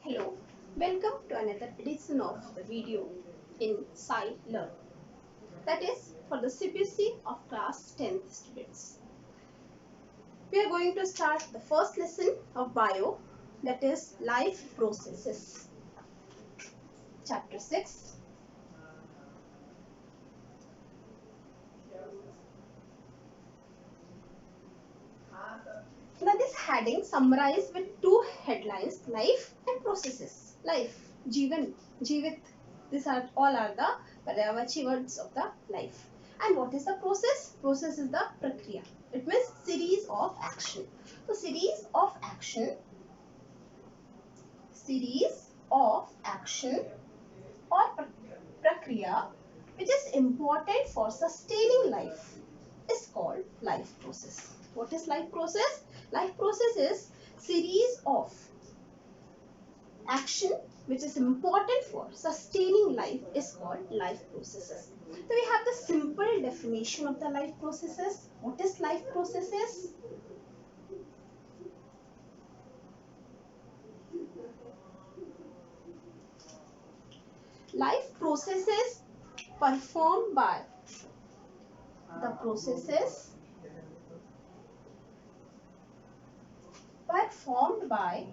Hello, welcome to another edition of the video in Sci-Learn. That is for the CBSE of class 10th students. We are going to start the first lesson of bio, that is life processes. Chapter 6. Now this heading summarized with two headlines, life and processes. Life, Jeevan, Jeevit. These are all are the Paryavachi words of the life. And what is the process? Process is the prakriya. It means series of action. So series of action or prakriya which is important for sustaining life is called life process. What is life process? Life process is series of action which is important for sustaining life is called life processes. So we have the simple definition of the life processes. What is life processes? Life processes performed by the processes performed by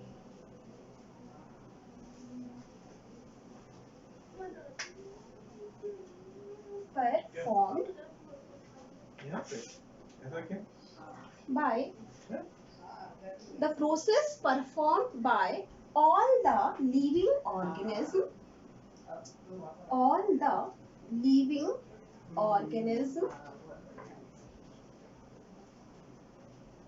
the process performed by all the living organisms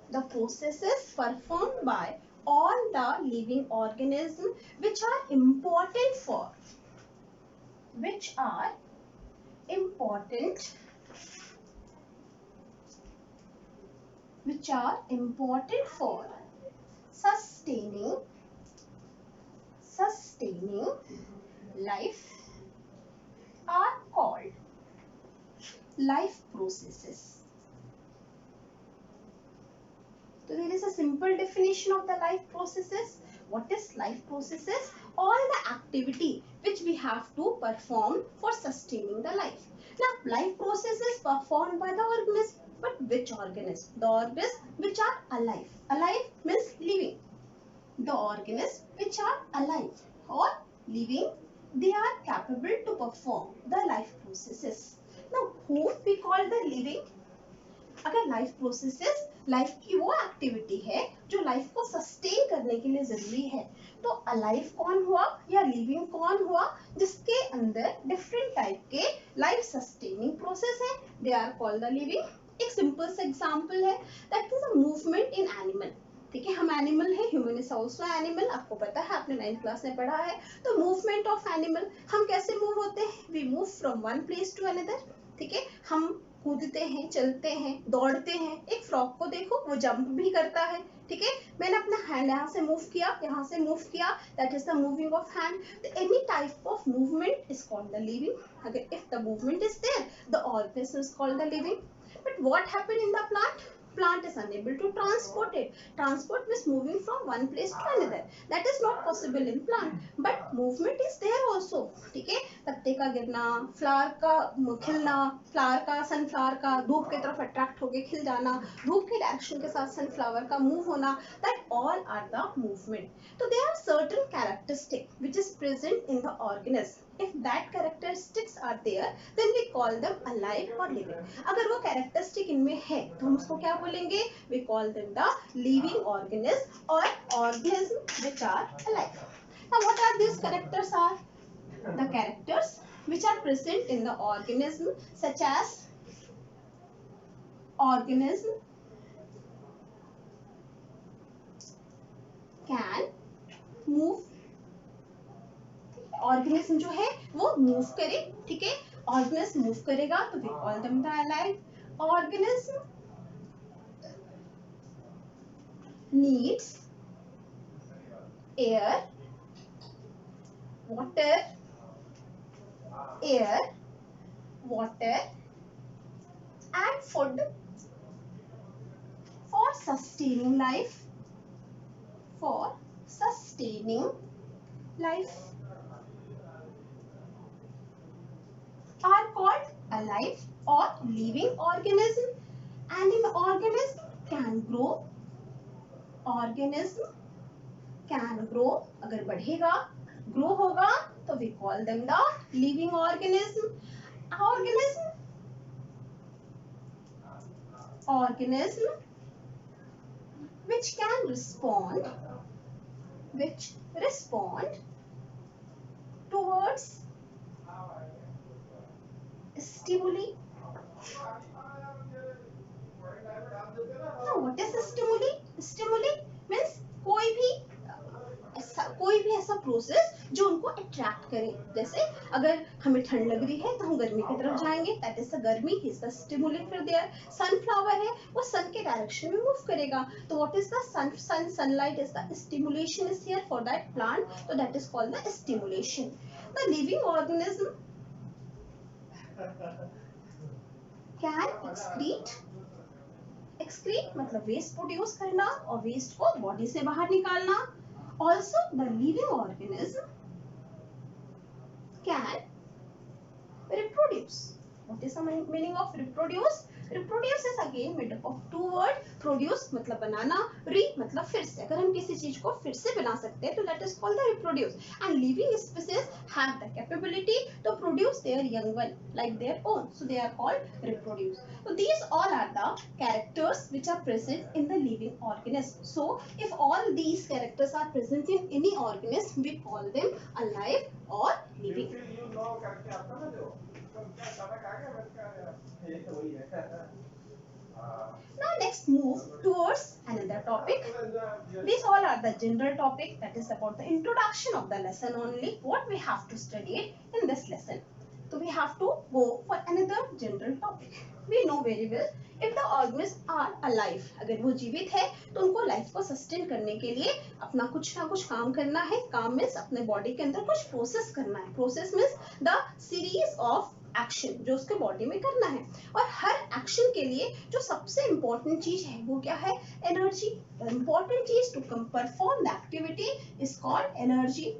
the processes performed by all the living organisms which are important for sustaining life are called life processes. So there is a simple definition of the life processes. What is life processes? All the activity which we have to perform for sustaining the life. Now life processes performed by the organism. But which organism? The organisms which are alive. Alive means living. The organisms which are alive or living, they are capable to perform the life processes. Now whom we call the living? अगर life processes life की वो activity है जो life को sustain करने के लिए जरूरी है, तो अलाइव कौन हुआ या लिविंग कौन हुआ? जिसके अंदर डिफरेंट टाइप के लाइफ सस्टेनिंग प्रोसेस है, they are called the living. एक सिंपल सा एग्जांपल है, that is a movement in animal. ठीक है, हम एनिमल है, ह्यूमन इज आल्सो एनिमल. आपको पता है, आपने 9th क्लास में पढ़ा है. तो मूवमेंट ऑफ एनिमल, हम कैसे मूव होते हैं? We move from one place to another. ठीक है, हम कूदते हैं, चलते हैं, दौड़ते हैं. एक फ्रॉग को देखो, वो जंप भी करता है. ठीक है, मैंने अपना हैंड यहाँ से मूव किया, यहाँ से मूव किया, that is the moving of hand. Any type of movement is called the living. अगर if the movement is there, the organism is called the living. But what happen in the plant? Plant is unable to transport it. Transport means moving from one place to another. That is not possible in plant. But movement is there also. ठीक है, पत्ते का गिरना, flower का खिलना, flower का, sunflower का धूप की तरफ अट्रैक्ट होके खिल जाना, धूप के डायरेक्शन के साथ सनफ्लावर का मूव होना, that all are the movement. So there are certain characteristics which is present in the organism. If that characteristics are there, then we call them alive or living. अगर वो characteristic इनमें है, तो हम उसको क्या बोलेंगे? We call them the living organism or organism which are alive. Now what are these characters are? The characters which are present in the organism, such as organism can move. Organism जो है वो move करे. ठीक है, organism move करेगा तो we call them the alive. Organism needs air, water and food for sustaining life are called alive or living organism. And an organism can grow. Organism can grow. अगर बढ़ेगा, grow होगा, तो we call them the living organism. Organism which can respond towards stimuli. Now what is stimuli? Stimuli means कोई भी ऐसा process जो उनको attract करे. जैसे अगर हमें ठंड लग रही है तो हम गर्मी की तरफ जाएंगे, that is the garmi, is the stimulate for there. Sunflower है, वो सन के डायरेक्शन में मूव करेगा, तो what is the sunlight is the stimulation is here for that plant, तो that is called the stimulation. The living organism can excrete मतलब waste produce करना और वेस्ट को बॉडी से बाहर निकालना. Also, the living organism can reproduce. What is the meaning of reproduce? Reproduce is again made up of two words. Produce मतलब बनाना, re मतलब फिर से. अगर हम किसी चीज को फिर से बना सकते हैं तो that is called the reproduce. And living species have the capability to produce their young one like their own. So they are called reproduce. So these all are the characters which are present in the living organism. So if all these characters are present in any organism, we call them alive or living. Now next move towards another topic. These all are the general topic, that is about the introduction of the lesson only. What we have to study in this lesson. So we have to go for another general topic. We know very well if the organisms are alive, अगर वो जीवित है तो उनको life को sustain करने के लिए अपना कुछ ना कुछ काम करना है. काम मीन्स अपने बॉडी के अंदर कुछ प्रोसेस करना है. Process means the series of action जो उसके बॉडी में करना है. और हर एक्शन के लिए जो सबसे इम्पोर्टेंट चीज है वो क्या है? एनर्जी. द इम्पोर्टेंट चीज to perform the activity is called energy.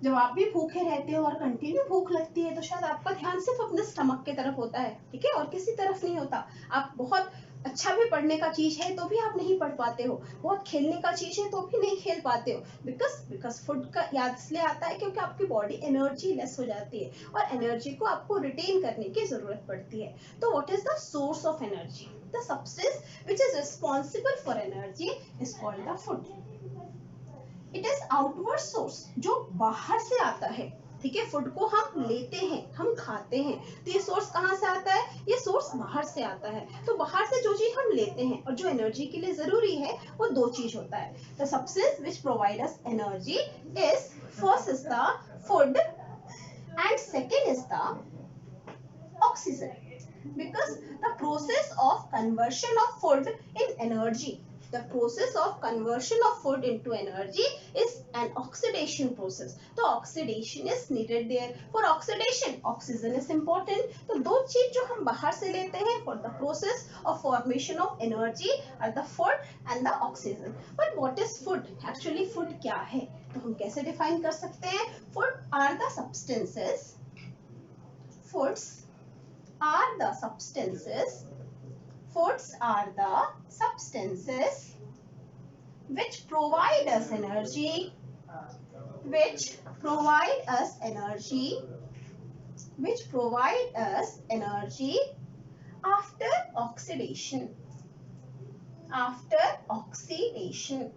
जब आप भी भूखे रहते हो और कंटिन्यू भूख लगती है तो शायद आपका ध्यान सिर्फ अपने स्टमक की तरफ होता है, ठीक है, और किसी तरफ नहीं होता. आप बहुत अच्छा भी पढ़ने का चीज है तो भी आप नहीं पढ़ पाते हो, बहुत खेलने का चीज है तो भी नहीं खेल पाते हो. बिकॉज फूड का याद इसलिए आता है क्योंकि आपकी बॉडी एनर्जी लेस हो जाती है और एनर्जी को आपको रिटेन करने की जरूरत पड़ती है. तो what is the source of energy? The substance which is responsible for energy is called the food. It is outward source, जो बाहर से आता है, ठीक है. फूड को हम लेते हैं, हम खाते हैं, तो ये सोर्स कहाँ से आता है? ये सोर्स बाहर से आता है. तो बाहर से जो चीज हम लेते हैं और जो एनर्जी के लिए जरूरी है वो दो चीज होता है. The substance which provide us energy is first is the food and second is the oxygen. Because the process of conversion of food in energy, the process of conversion of food into energy is an oxidation process. So oxidation is needed there. For oxidation, oxygen is important. तो दो चीज जो हम बाहर से लेते हैं for the process of formation of energy are the food and the oxygen. But what is food? Actually food क्या है? तो हम कैसे define कर सकते हैं? Food are the substances. Foods are the substances. Foods are the substances which provide us energy, which provide us energy, which provide us energy after oxidation. After oxidation.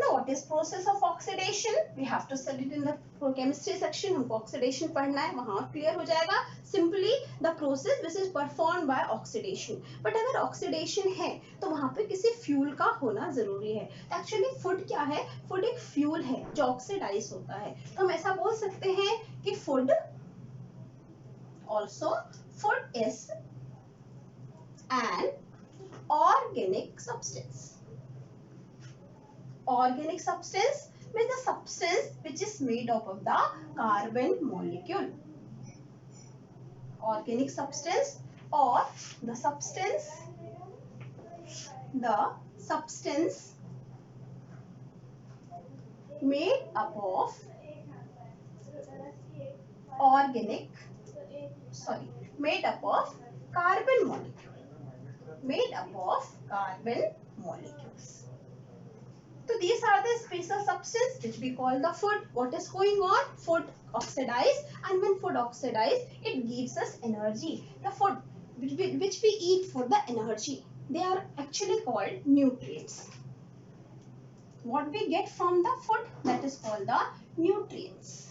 Now, what is process of oxidation? We have to study it in the chemistry section. हमको oxidation पढ़ना है, वहाँ clear हो जाएगा. Simply the process which is performed by oxidation. But अगर oxidation है तो वहाँ पे किसी fuel का होना जरूरी है. Actually food क्या है? Food एक fuel है जो oxidize होता है. तो हम ऐसा बोल सकते हैं कि food is an organic substance. Organic substance means the substance which is made up of the carbon molecule. Organic substance or the substance made up of organic, made up of carbon molecule, made up of carbon molecules. So these are the special substance which we call the food. What is going on? Food oxidize, and when food oxidize, it gives us energy. The food which we eat for the energy, they are actually called nutrients. What we get from the food, that is called the nutrients.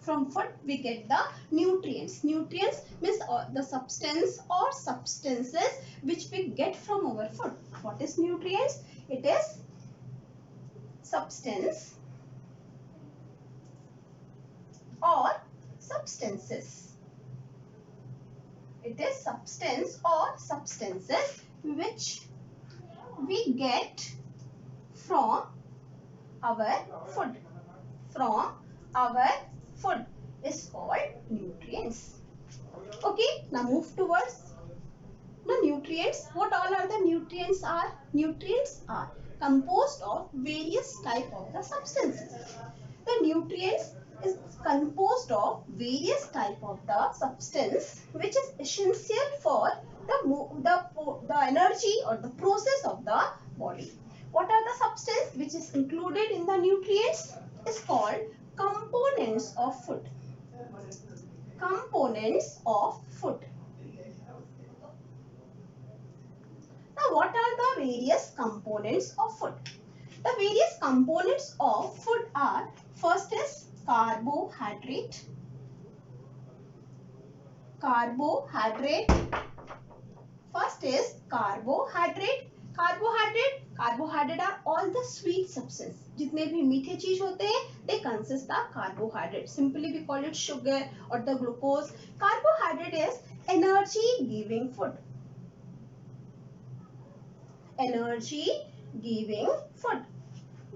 From food we get the nutrients. Nutrients means the substance or substances which we get from our food. What is nutrients? It is substance or substances. It is substance or substances which we get from our food. From our food is called nutrients. Okay, now move towards the nutrients. What all are the nutrients are? Nutrients are composed of various type of the substances. The nutrients is composed of various type of the substance which is essential for the energy or the process of the body. What are the substance which is included in the nutrients? Is called components of food. Components of food. Now what are the various components of food? The various components of food are, first is carbohydrate. Carbohydrate. First is carbohydrate. Carbohydrate are all the sweet substance. जितने भी मीठे चीज होते हैं, they consist of carbohydrate. Simply we call it sugar or the glucose. Carbohydrate is energy giving food. Energy giving food.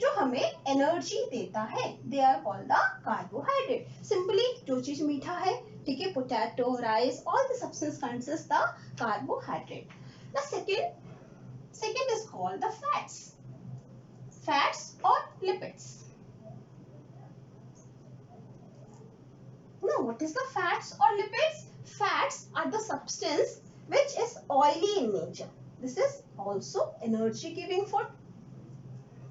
जो हमें energy देता है, they are called the carbohydrate. Simply जो चीज मीठा है, ठीक है, potato, rice, all the substance consists the carbohydrate. The second is called the fats. Fats or lipids. Now what is the fats or lipids? Fats are the substance which is oily in nature. This is also energy giving food.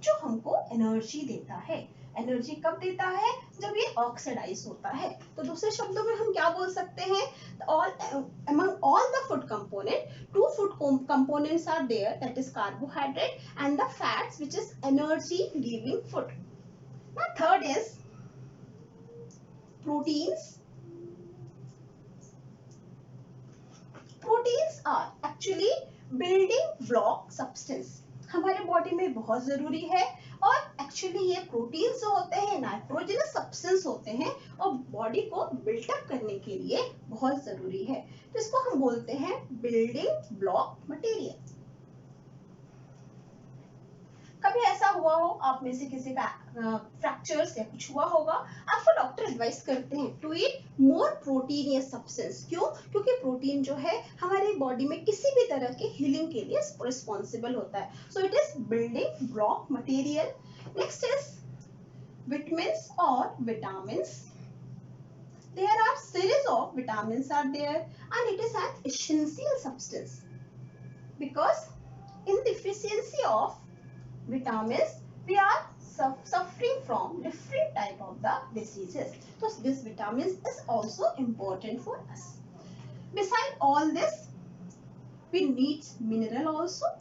जो हमको energy देता है. Energy कब देता है? जब ये oxidise होता है. तो दूसरे शब्दों में हम क्या बोल सकते हैं? Among all the food component, two food components are there, that is carbohydrate and the fats, which is energy giving food. Now third is proteins. Proteins are actually building block substance. हमारे body में बहुत जरूरी है और actually ये protein जो होते हैं नाइट्रोजनस सब्सटेंस होते हैं और बॉडी को बिल्डअप करने के लिए बहुत जरूरी है. तो इसको हम बोलते हैं बिल्डिंग ब्लॉक मटेरियल. कभी ऐसा हुआ हो आप में से किसी का फ्रैक्चर्स या कुछ हुआ होगा, आपको डॉक्टर एडवाइस करते हैं to eat more proteinious substance. क्यों? क्योंकि प्रोटीन जो है हमारी बॉडी में किसी भी तरह के हीलिंग के लिए रिस्पॉन्सिबल होता है. So it is building block material. Next is vitamins और vitamins. There are series of vitamins are there and it is an essential substance because in deficiency of vitamins we are suffering from different type of the diseases. So this vitamins is also important for us. Beside all this we need mineral also.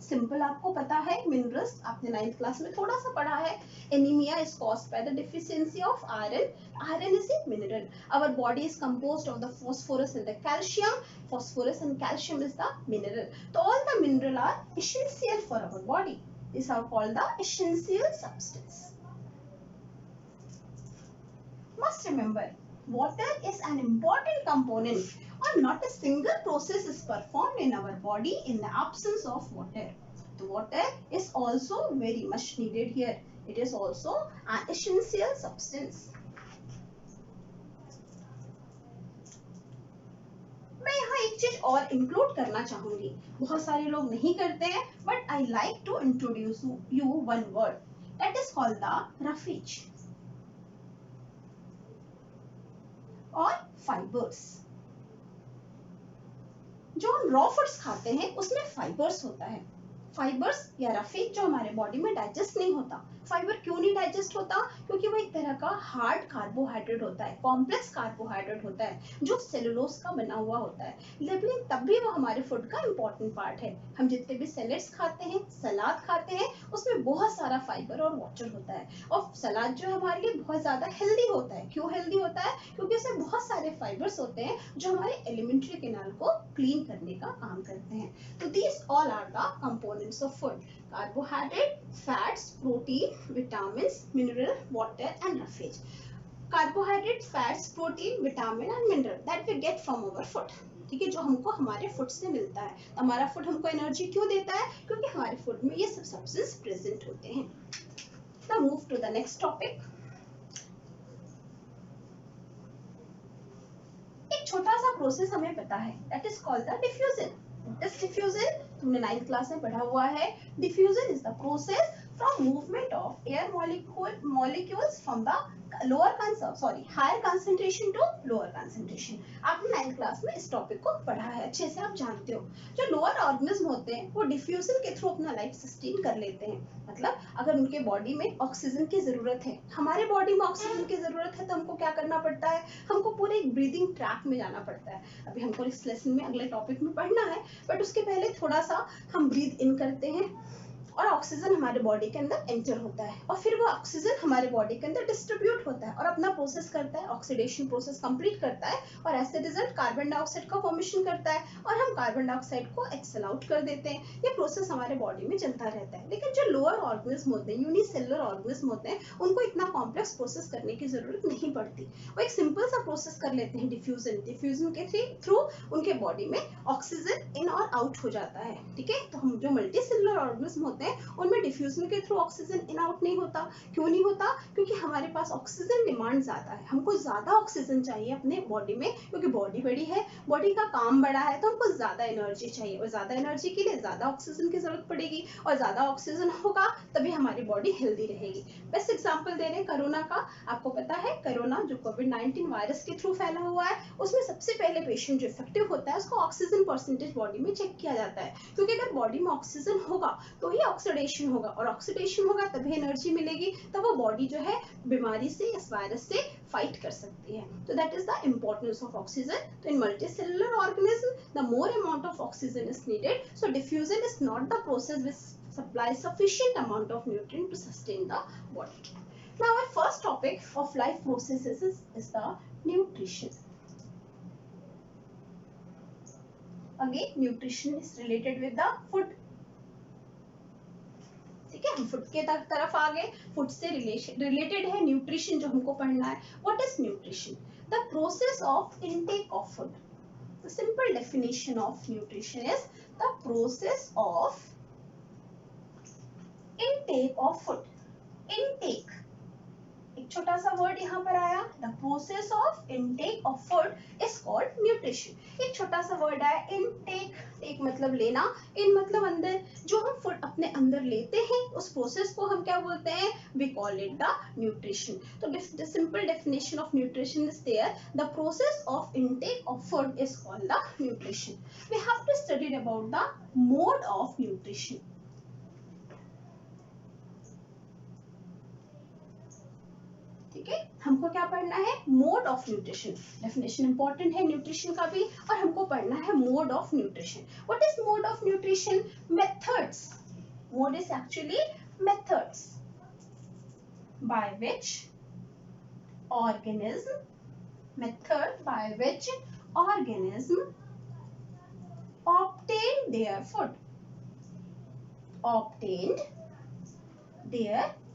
Simple आपको पता है minerals आपने 9th class में थोड़ा सा पढ़ा है. Anaemia is caused by the deficiency of iron. Iron is a mineral. Our body is composed of the phosphorus and the calcium. Phosphorus and calcium is the mineral. So all the mineral are essential for our body. These are called the essential substance. Must remember, water is an important component or not a single process is performed in our body in the absence of water. The water is also very much needed here. It is also an essential substance. मैं यहाँ एक चीज और include करना चाहूंगी, बहुत सारे लोग नहीं करते हैं, but I like to introduce you one word that is called the roughage और फाइबर्स। जो हम रॉ फूड्स खाते हैं उसमें फाइबर्स होता है। फाइबर्स या रफेज जो हमारे बॉडी में डाइजेस्ट नहीं होता। फाइबर क्यों नहीं डाइजेस्ट होता? क्योंकि वो एक तरह का हार्ड कार्बोहाइड्रेट होता है, कॉम्प्लेक्स कार्बोहाइड्रेट होता है जो सेलुलोज का बना हुआ होता है, लेकिन तब भी वो हमारे फूड का इंपॉर्टेंट पार्ट है। हम जितने भी सैलेड्स खाते हैं, सलाद खाते हैं, उसमें बहुत सारा फाइबर और वाटर होता है। और सलाद जो है हमारे लिए बहुत ज्यादा हेल्दी होता है। क्यों हेल्दी होता है? क्योंकि उसमें बहुत सारे फाइबर्स होते हैं जो हमारे एलिमेंट्री कैनाल को क्लीन करने का काम करते हैं। तो these all are the components of food: carbohydrate, fats, protein, vitamins, mineral, water and roughage. Carbohydrate, fats, protein, vitamin and mineral that we get from our food. ठीक है, जो हमको हमारे फूड से मिलता है। तो हमारा फूड हमको एनर्जी क्यों देता है? क्योंकि हमारे फूड में ये सब सब्सटेंस प्रेजेंट होते हैं। Now move to the next topic. एक छोटा सा प्रोसेस हमें पता है, that is called the diffusion. This diffusion तुमने 9th क्लास में पढ़ा हुआ है। Diffusion is the process from movement of air molecules from the higher concentration to lower concentration. आपने 9th क्लास में इस टॉपिक को पढ़ा है, अच्छे से आप जानते हो। जो लोअर ऑर्गेनिज्म होते हैं वो डिफ्यूजन के थ्रू अपना लाइफ सस्टेन कर लेते हैं। मतलब अगर उनके बॉडी में ऑक्सीजन की जरूरत है, हमारे बॉडी में ऑक्सीजन की जरूरत है, तो हमको क्या करना पड़ता है? हमको पूरे एक ब्रीदिंग ट्रैक में जाना पड़ता है। अभी हमको इस लेसन में अगले टॉपिक में पढ़ना है, बट उसके पहले थोड़ा सा हम ब्रीथ इन करते हैं और ऑक्सीजन हमारे बॉडी के अंदर एंटर होता है और फिर वो ऑक्सीजन हमारे बॉडी के अंदर डिस्ट्रीब्यूट होता है और अपना प्रोसेस करता है, ऑक्सीडेशन प्रोसेस कंप्लीट करता है और as a result carbon dioxide का फॉर्मेशन करता है और हम कार्बन डाइऑक्साइड को एक्सेल आउट कर देते हैं। ये प्रोसेस हमारे बॉडी में चलता रहता है। लेकिन जो लोअर ऑर्गेनिज्म होते हैं, यूनिसेलुलर ऑर्गेनिज्म होते हैं, उनको इतना कॉम्प्लेक्स प्रोसेस करने की जरूरत नहीं पड़ती। वो एक सिंपल सा प्रोसेस कर लेते हैं, डिफ्यूजन के थ्रू उनके बॉडी में ऑक्सीजन इन और आउट हो जाता है। ठीक है, तो हम जो मल्टी सेलुलर ऑर्गेनिज्म होते हैं उनमें डिफ्यूजन के थ्रू ऑक्सीजन इन आउट नहीं होता। क्यों नहीं होता? क्योंकि हमारे पास ऑक्सीजन डिमांड ज्यादा है, हमको ज्यादा ऑक्सीजन चाहिए अपने बॉडी में, क्योंकि बॉडी बड़ी है, बॉडी का काम बड़ा है, तो हमको ज्यादा एनर्जी चाहिए और ज्यादा एनर्जी के लिए ज्यादा ऑक्सीजन की जरूरत पड़ेगी और ज्यादा ऑक्सीजन होगा तभी हमारी बॉडी हेल्दी रहेगी। बेस्ट एग्जांपल दे रहे हैं कोरोना का। आपको पता है कोरोना जो कोविड-19 वायरस के थ्रू फैला हुआ है, उसमें सबसे पहले पेशेंट जो इफेक्टिव होता है उसको ऑक्सीजन परसेंटेज बॉडी में चेक किया जाता है, क्योंकि अगर बॉडी में ऑक्सीजन होगा तो ही ऑक्सीडेशन होगा और ऑक्सीडेशन होगा तभी एनर्जी मिलेगी, तब वो बॉडी जो है बीमारी से, इस वायरस से फाइट कर सकती है। तो that is the importance of oxygen. तो in multicellular organism the more amount of oxygen is needed, so diffusion is not the process which supplies sufficient amount of nutrient to sustain the body. Now our first topic of life processes is the nutrition. Again, nutrition is related with the food. ठीक है, हम food के तरफ आ गए। Food से related है nutrition जो हमको पढ़ना है। What is nutrition? The process of intake of food. The simple definition of nutrition is the process of intake of food. Intake एक छोटा सा वर्ड यहाँ पर आया, the process of intake of food is called nutrition. एक छोटा सा word आया intake, take मतलब लेना, in मतलब अंदर, जो हम फूड अपने अंदर लेते हैं उस प्रोसेस को हम क्या बोलते हैं? We call it the nutrition. तो the simple definition of nutrition is there. The process of intake of food is called the nutrition. We have to study about the mode of nutrition. ठीक है, हमको क्या पढ़ना है? Mode of nutrition. Definition important है nutrition का भी, और हमको पढ़ना है mode of nutrition. What is mode of nutrition? Methods. Mode is actually methods by which organism obtained their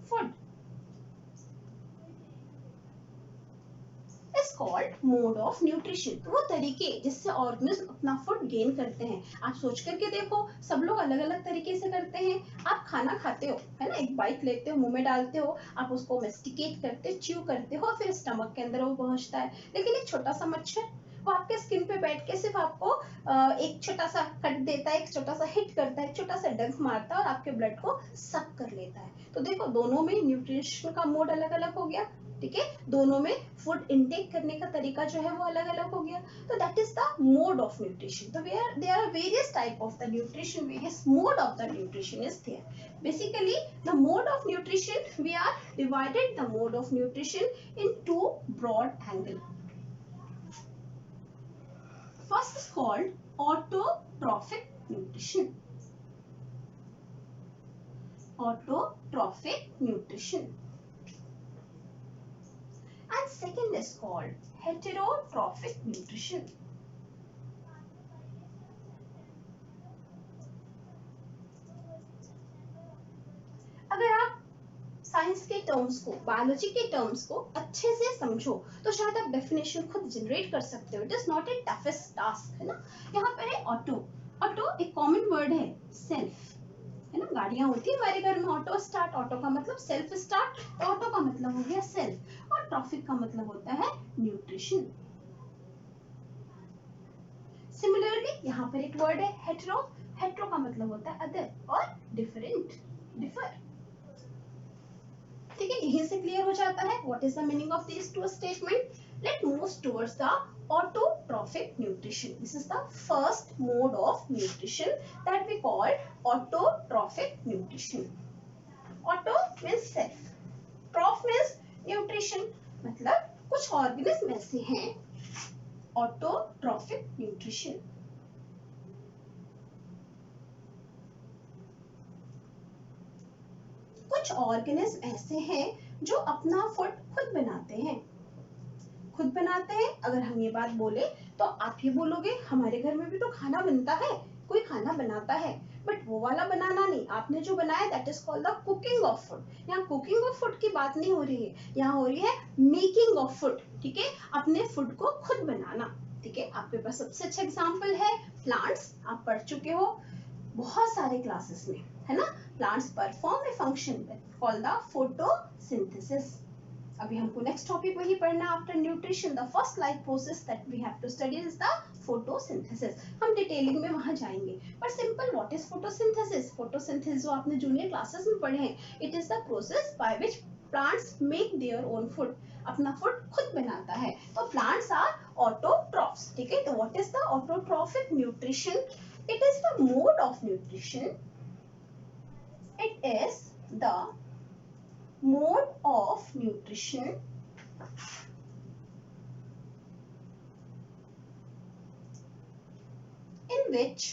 food is called mode of nutrition. तो वो तरीके जिससे ऑर्गेनिज्म अपना फूड गेन करते हैं। आप सोच करके देखो, सब लोग अलग अलग तरीके से करते हैं। आप खाना खाते हो, है ना, एक बाइट लेते हो, मुंह में डालते हो, आप उसको मेस्टिकेट करते, च्यू करते हो, फिर स्टमक के अंदर वो पहुंचता है। लेकिन एक छोटा सा मच्छर वो आपके स्किन पे बैठ के सिर्फ आपको एक छोटा सा कट देता है, एक छोटा सा हिट करता है, एक छोटा सा डंक मारता है और आपके ब्लड को सक कर लेता है। तो देखो दोनों में न्यूट्रिशन का मोड अलग अलग हो गया, ठीक है, दोनों में फूड इनटेक करने का तरीका जो है वो अलग अलग हो गया। तो that is the mode of nutrition. तो there are various type of the nutrition, various mode of the nutrition is there. Basically, the mode of nutrition, we are divided the mode of nutrition in two broad angle. First is called autotrophic nutrition. Autotrophic nutrition. And second is called heterotrophic nutrition. अगर आप science के terms को, biology के terms को अच्छे से समझो तो शायद आप डेफिनेशन खुद जनरेट कर सकते हो। It is not a toughest task, है ना। यहाँ पर है ऑटो। ऑटो एक कॉमन वर्ड है, सेल्फ, है ना। गाड़ियां होती है हमारे घर में, ऑटो स्टार्ट, ऑटो का मतलब सेल्फ स्टार्ट, तो ऑटो का मतलब हो गया सेल्फ, और ट्रॉफिक का मतलब होता है न्यूट्रिशन। सिमिलरली यहाँ पर एक वर्ड है हेटेरो। हेटेरो का मतलब होता है अदर और डिफरेंट, डिफर, ठीक है। यहीं से क्लियर हो जाता है what is the meaning of this two statement. Let move towards the autotrophic nutrition. This is the first mode of nutrition that we call autotrophic nutrition. Auto means self, troph means nutrition, मतलब कुछ organism ऐसे हैं autotrophic nutrition। कुछ organism ऐसे हैं जो अपना food खुद बनाते हैं, खुद बनाते हैं। अगर हम ये बात बोले तो आप ये बोलोगे हमारे घर में भी तो खाना बनता है, कोई खाना बनाता है, बट वो वाला बनाना नहीं, आपने जो बनाया that is called the cooking of food. यहाँ कुकिंग ऑफ फूड की बात नहीं हो रही है, यहाँ हो रही है मेकिंग ऑफ फूड, ठीक है, अपने फूड को खुद बनाना, ठीक है। आपके पास सबसे अच्छा एग्जाम्पल है प्लांट्स, आप पढ़ चुके हो बहुत सारे क्लासेस में, है ना। Plants perform a function called the photosynthesis. अभी हमको नेक्स्ट टॉपिक वही पढ़ना after nutrition. The first life process that we have to study is the photosynthesis. हम डिटेलिंग में वहां जाएंगे, पर simple what is photosynthesis. Photosynthesis जो आपने जूनियर क्लासेस में पढ़े हैं, it is the process by which plants make their own food, अपना फूड खुद बनाता है। तो प्लांट्स आर ऑटोट्रॉफ्स, ठीक है। तो what is the autotrophic nutrition? It is the mode of nutrition, it is the mode of nutrition in which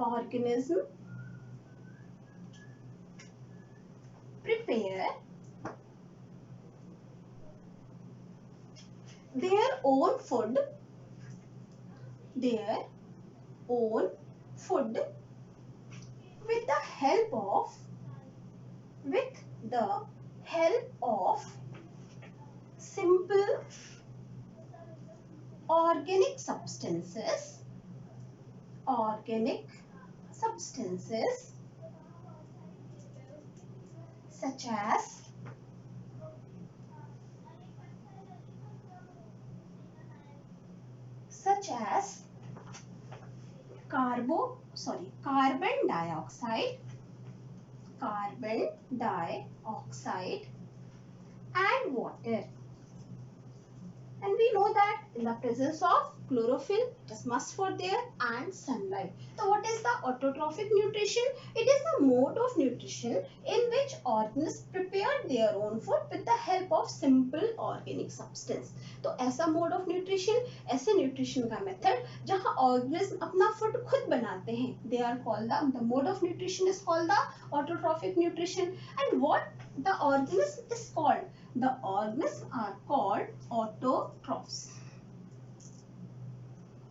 organism prepare their own food, with the help of simple organic substances such as carbon dioxide and water. And we know that in the presence of chlorophyll, it is must for there, and sunlight. So what is the autotrophic nutrition? It is the mode of nutrition in which organisms prepare their own food with the help of simple organic substance. तो ऐसा mode of nutrition, ऐसे nutrition का method जहाँ organism अपना food खुद बनाते हैं, they are called the mode of nutrition is called the autotrophic nutrition. And what the organism is called? The organisms are called autotrophs.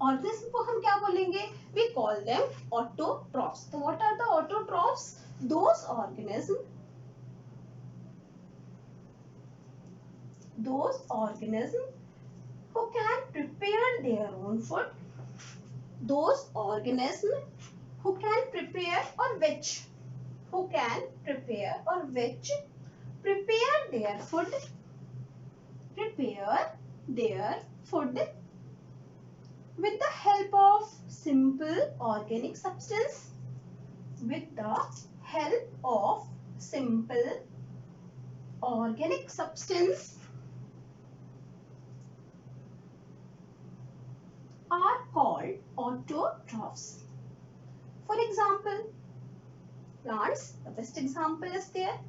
Organism को हम क्या बोलेंगे? We call them autotrophs. So what are the autotrophs? Those organisms who can prepare their own food. Those organisms who can prepare or which prepare their food their food with the help of simple organic substance. With the help of simple organic substance are called autotrophs. For example, plants, the best example is there.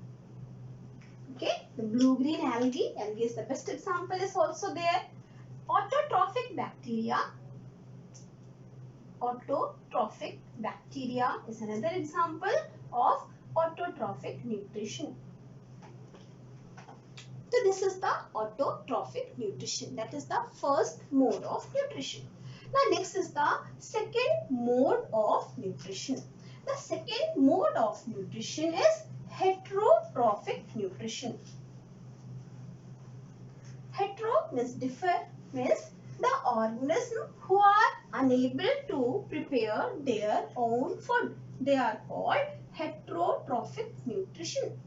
Okay, the blue-green algae is the best example, is also there. Autotrophic bacteria is another example of autotrophic nutrition. So this is the autotrophic nutrition. That is the first mode of nutrition. Now next is the second mode of nutrition. The second mode of nutrition is heterotrophic nutrition. Hetero means differ, means the organism who are unable to prepare their own food. They are called heterotrophic nutrition.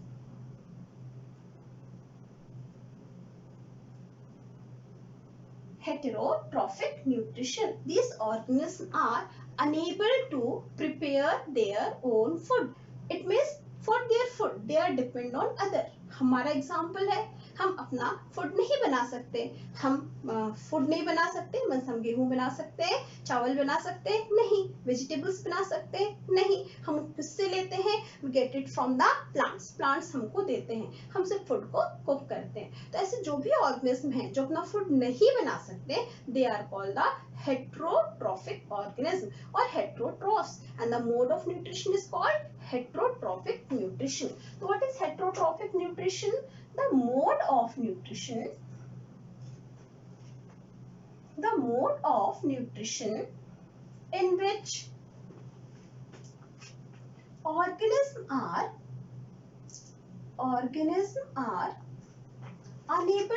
Heterotrophic nutrition. These organisms are unable to prepare their own food. It means for their food they are dependent on other. हमारा example है, हम अपना food नहीं बना सकते. हम food नहीं बना सकते मीन्स हम गेहूं बना सकते हैं, चावल बना सकते हैं नहीं, वेजिटेबल्स बना सकते हैं नहीं. हम किससे लेते हैं? We get it from the plants. Plants हमको देते हैं, हम सिर्फ फूड को कुक करते हैं. तो ऐसे जो भी ऑर्गेनिज्म हैं जो अपना फूड नहीं बना सकते, they are called the heterotrophic organism or heterotrophs, and the mode of nutrition is called heterotrophic nutrition. So what is heterotrophic nutrition? The mode of nutrition in which organisms are unable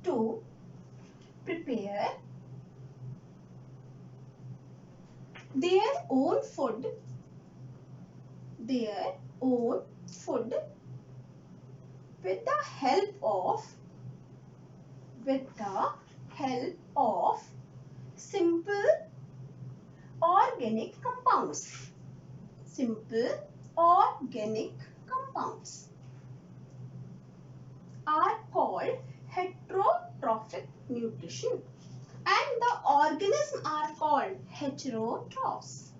to prepare their own food with the help of simple organic compounds. Are called heterotrophic nutrition, and the organisms are called heterotrophs.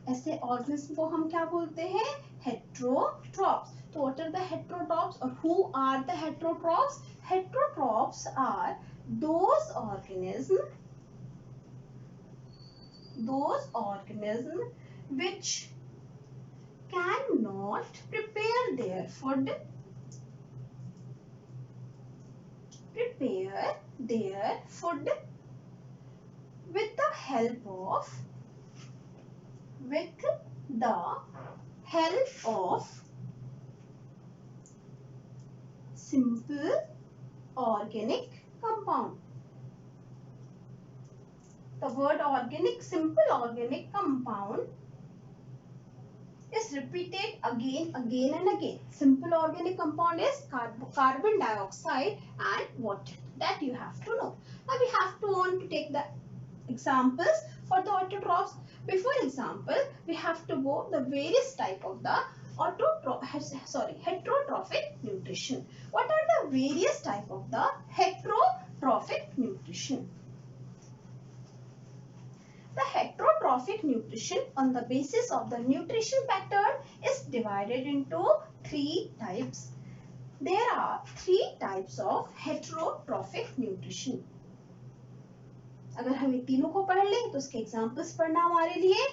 ऐसे organism को हम क्या बोलते हैं? Heterotrophs. So what are the heterotrophs or who are the heterotrophs? Heterotrophs are those organisms which cannot prepare their food with the help of simple organic compound. The word organic, simple organic compound is repeated again and again. Simple organic compound is carbon dioxide and water. That you have to know. Now we have to want to take the examples for the autotrophs. Before example, we have to go the various type of the heterotrophic nutrition. What are the various type of the heterotrophic nutrition? The heterotrophic nutrition on the basis of the nutrition pattern is divided into 3 types. There are 3 types of heterotrophic nutrition. अगर हम इन तीनों को पढ़ लें तो उसके examples पढ़ना हमारे लिए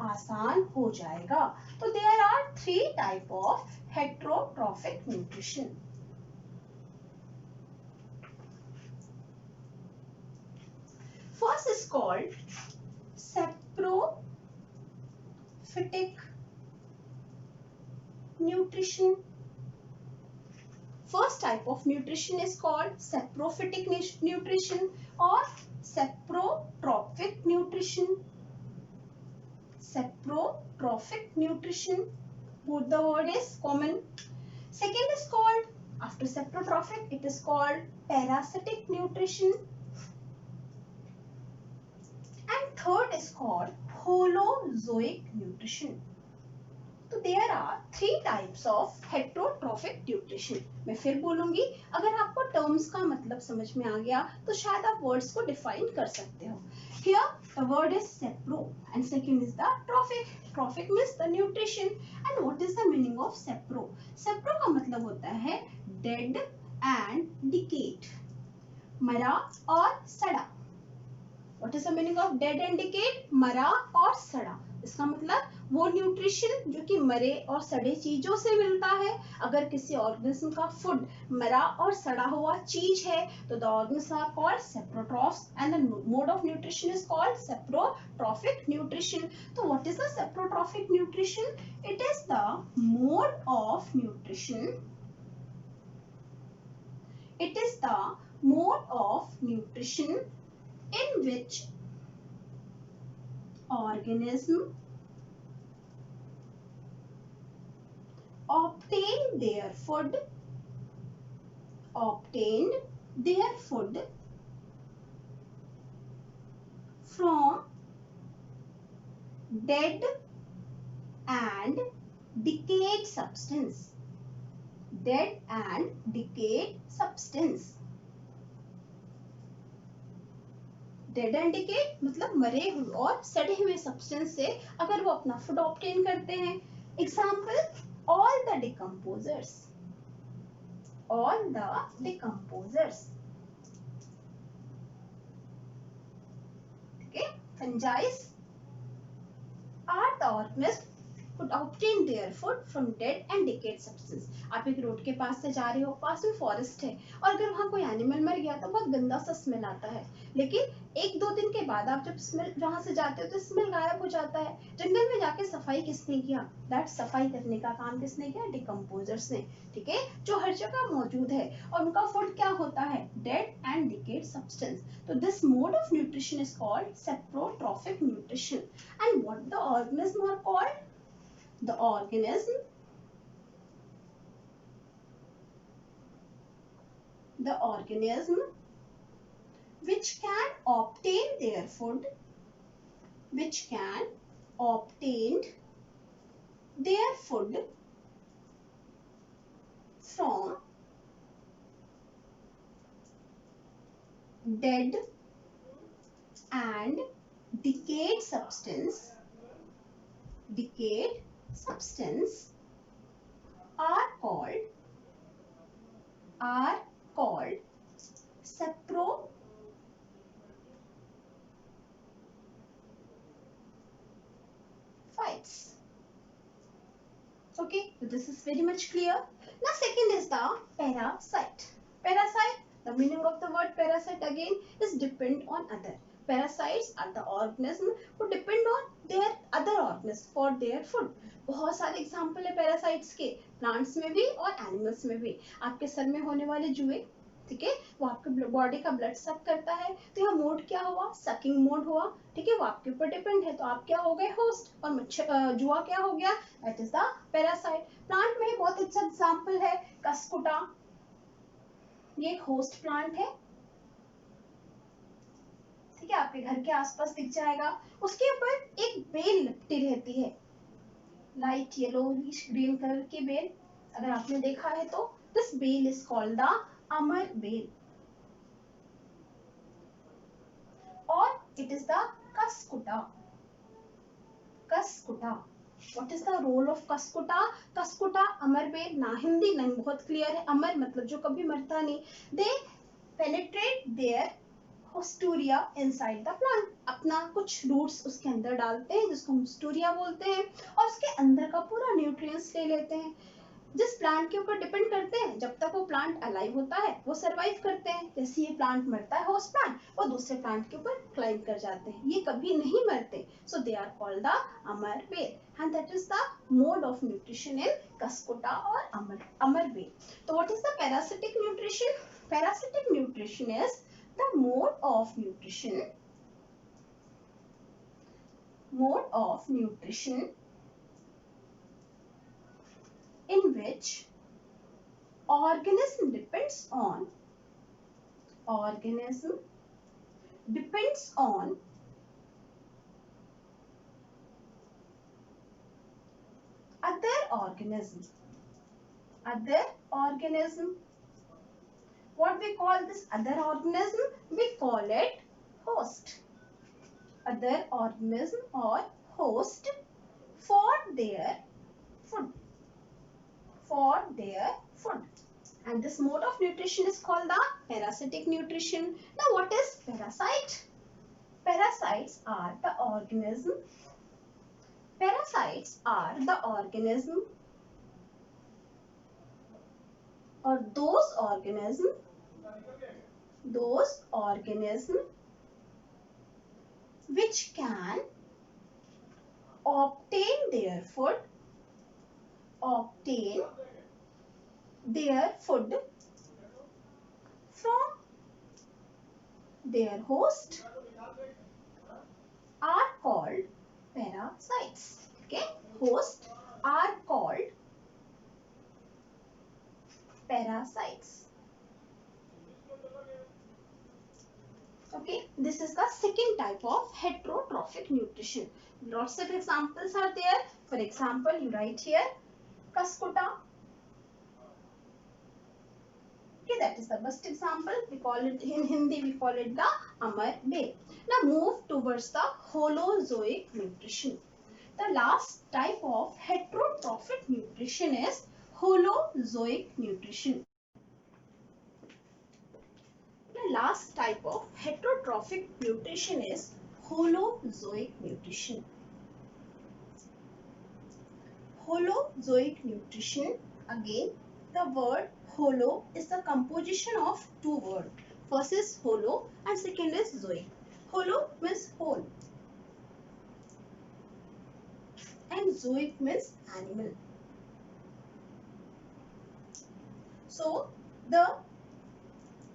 आसान हो जाएगा. तो there are 3 type of heterotrophic nutrition. First is called saprophytic nutrition. First type of nutrition is called saprophytic nutrition or saprotrophic nutrition. Saprotrophic nutrition, both the word is common. Second is called, after saprotrophic, it is called parasitic nutrition. And third is called holozoic nutrition. तो there are three types of heterotrophic nutrition. मैं फिर बोलूंगी, अगर आपको terms का मतलब समझ में आ गया तो शायद आप words को define कर सकते हो. Here the word is sapro and second is the trophic. Trophic means the nutrition. And what is the meaning of sapro? Sapro का मतलब होता है dead and decayed, मरा और सड़ा. What is the meaning of dead and decayed? मरा और सड़ा. इसका मतलब वो न्यूट्रिशन जो कि मरे और सड़े चीजों से मिलता है. अगर किसी ऑर्गेनिज्म का फूड मरा और सड़ा हुआ चीज है तो the organism are called saprotrophs and the mode of nutrition is called saprotrophic nutrition. तो what is the saprotrophic nutrition? It is the mode of nutrition. It is the mode of nutrition in which organism obtained their food from dead and decayed substance. Dead and decayed substance. Dead and decade मतलब मरे हुए और सड़े हुए substance से अगर वो अपना फूड ऑब्टेन करते हैं. Example, all the decomposers. ठीक है, fungi are the organism could obtain their food from dead and decayed substance. आप एक रोड के पास से जा रहे हो, पास में फॉरेस्ट है और अगर वहाँ कोई एनिमल मर गया तो बहुत गंदा सा स्मेल आता है. लेकिन एक दो दिन के बाद आप जब स्मेल वहाँ से जाते हो तो स्मेल गायब हो जाता है. जंगल में जाके सफाई किसने किया? दैट सफाई करने का काम किसने किया? डिकम्पोजर्स ने. ठीक है, जो हर जगह मौजूद है और उनका फूड क्या होता है? Dead and decayed substance. तो this mode of nutrition is called saprotrophic nutrition. And what the organism are called? The organism which can obtain their food from dead and decayed substance are called saprophytes. Okay, so this is very much clear. Now second is the parasite. Parasite, the meaning of the word parasite again is depend on other. Parasites are the organism who depend on their other organisms for their food. बहुत सारे example है parasites के, plants में भी और animals में भी. आपके सर में होने वाले जुए, ठीक है, वो आपके बॉडी का ब्लड सक करता है. तो यह मोड क्या हुआ? सकिंग मोड हुआ. ठीक है, वो आपके ऊपर डिपेंड है. तो आप क्या हो गए? होस्ट. और मच्छर जुआ क्या हो गया? That is the parasite. Plant में बहुत अच्छा एग्जाम्पल है कसकुटा. ये एक होस्ट प्लांट है. ठीक है, आपके घर के आसपास दिख जाएगा. उसके ऊपर एक बेल लिपटी रहती है, लाइट येलोइश ग्रीन कलर की बेल. अगर आपने देखा है तो this bel is called the amar bel और it is the cuscuta. What is the role of cuscuta? Cuscuta amar bel, ना हिंदी ना बहुत क्लियर है. अमर मतलब जो कभी मरता नहीं. They penetrate their haustoria inside the plant. अपना कुछ रूट्स उसके अंदर डालते हैं जिसको होस्टूरिया बोलते हैं और उसके अंदर का पूरा न्यूट्रिएंट्स ले लेते हैं. जिस प्लांट के ऊपर डिपेंड करते हैं, जब तक वो प्लांट अलाइव होता है वो सरवाइव करते हैं. जैसे ये प्लांट मरता है, होस्ट प्लांट, वो दूसरे प्लांट के ऊपर क्लाइंब कर जाते हैं. ये कभी नहीं मरते. So they are called the amar bel and that is the mode of nutrition in cuscuta और अमर बेल. तो what is the parasitic nutrition? Parasitic nutrition is the mode of nutrition in which organism depends on organism depends on other organism. What we call this other organism? We call it host. Other organism or host for their food. And this mode of nutrition is called the parasitic nutrition. Now what is parasite? Parasites are the organism or those organism which can obtain their food from their host are called parasites. Okay, hosts are called parasites. Okay, this is the second type of heterotrophic nutrition. Lots of examples are there. For example, you write here kaskuta. Okay, that is the best example. We call it in Hindi, we call it the Amar Be. Now move towards the holozoic nutrition. The last type of heterotrophic nutrition is holozoic nutrition. The last type of heterotrophic nutrition is holozoic nutrition. Holozoic nutrition, again the word holo is the composition of two words. First is holo and second is zoic. Holo means whole and zoic means animal. So the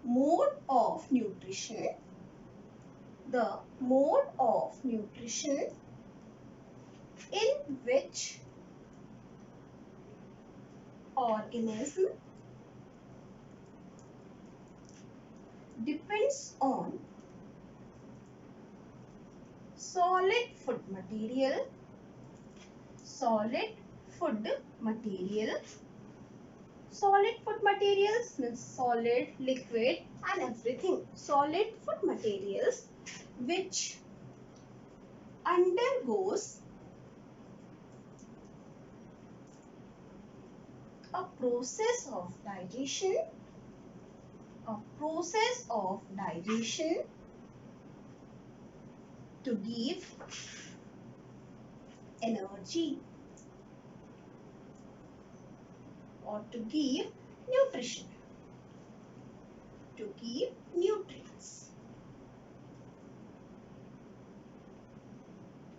mode of nutrition in which organism depends on solid food material. Solid food materials means solid, liquid and everything. Solid food materials which undergoes a process of digestion to give energy or to give nutrition, to give nutrients,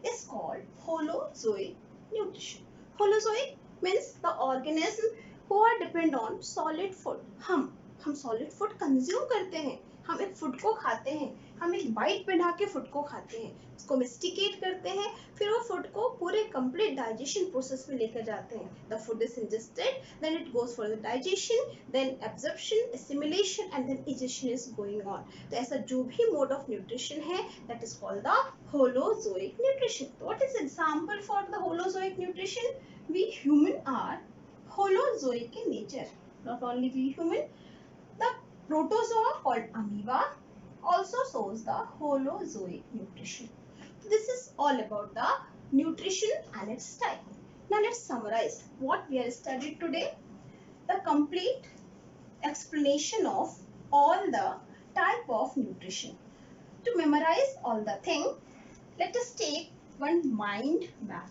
is called holozoic nutrition. Holozoic means the organism who are depend on solid food. हम solid food consume करते हैं, हम एक food को खाते हैं, हम एक बाइट बना के फूड को खाते हैं, उसको मेस्टिकेट करते हैं, फिर वो फूड को पूरे कंप्लीट डाइजेशन प्रोसेस में लेकर जाते हैं. The food is ingested, then it goes for the digestion, then absorption, assimilation and then egestion is going on. तो ऐसा जो भी मोड ऑफ न्यूट्रिशन है that is called the holozoic nutrition. What is example for the holozoic nutrition? We human are holozoic in nature. Not only we human, the protozoa called amoeba also shows the holozoic nutrition. This is all about the nutrition and its type. Now let's summarize what we have studied today. The complete explanation of all the type of nutrition. To memorize all the thing, let us take one mind map.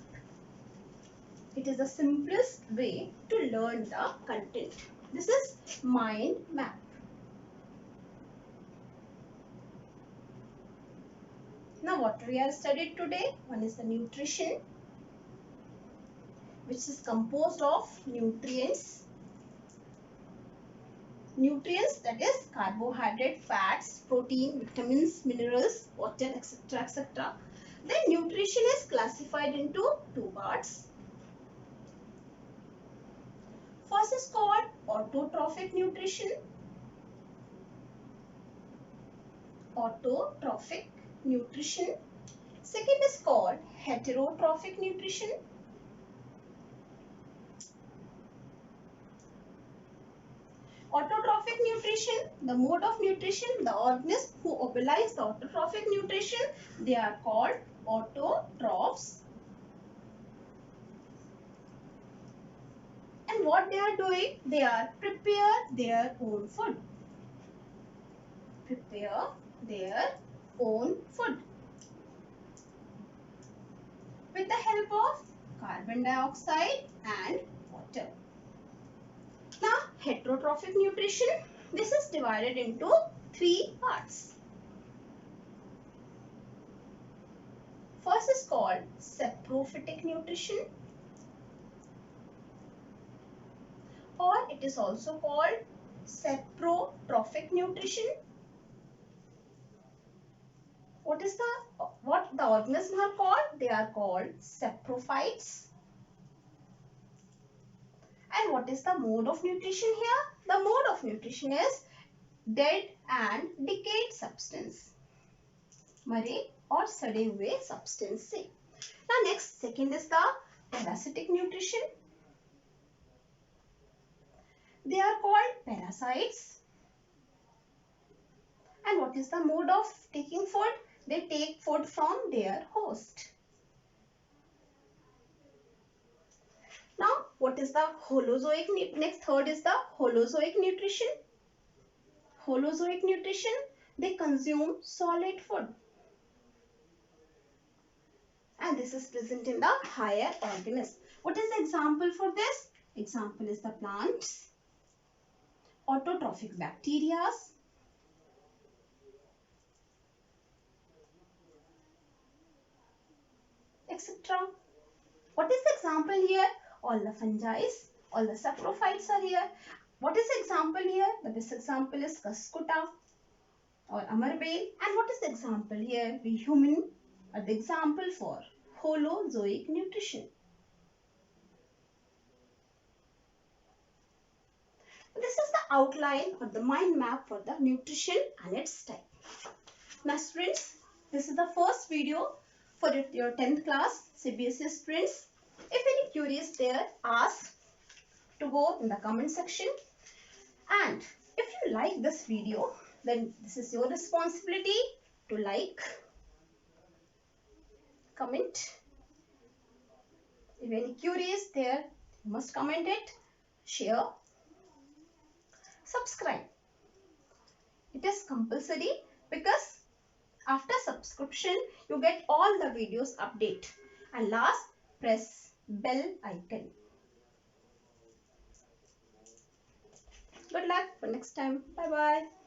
It is the simplest way to learn the content. This is mind map. Now what we have studied today? One is the nutrition, which is composed of nutrients. Nutrients, that is carbohydrate, fats, protein, vitamins, minerals, water, etc. etc. Then nutrition is classified into two parts. First is called autotrophic nutrition. Autotrophic nutrition. Second is called heterotrophic nutrition. Autotrophic nutrition, the mode of nutrition, the organisms who mobilize the autotrophic nutrition, they are called autotrophs. And what they are doing, they are prepare their own food. Prepare their own food with the help of carbon dioxide and water. Now, heterotrophic nutrition, this is divided into 3 parts. First is called saprophytic nutrition, or it is also called saprotrophic nutrition. What the organisms are called? They are called saprophytes. And what is the mode of nutrition here? The mode of nutrition is dead and decayed substance. मरे और सड़े हुए substance से. Now next, second is the parasitic nutrition. They are called parasites. And what is the mode of taking food? They take food from their host. Now, what is the holozoic? Next, third is the holozoic nutrition. Holozoic nutrition, they consume solid food. And this is present in the higher organisms. What is the example for this? Example is the plants, autotrophic bacteria, etc. What is the example here? All the fungi, all the saprophytes are here. What is the example here? The best example is Cuscuta or Amarbale. And what is the example here? We human are the example for holozoic nutrition. This is the outline or the mind map for the nutrition and its type. Now students, this is the first video for your 10th class CBSE students. If any queries there, ask to go in the comment section. And if you like this video, then this is your responsibility to like, comment. If any queries there, you must comment it, share, subscribe. It is compulsory because after subscription, you get all the videos update. And last, press bell icon. Good luck for next time. Bye-bye.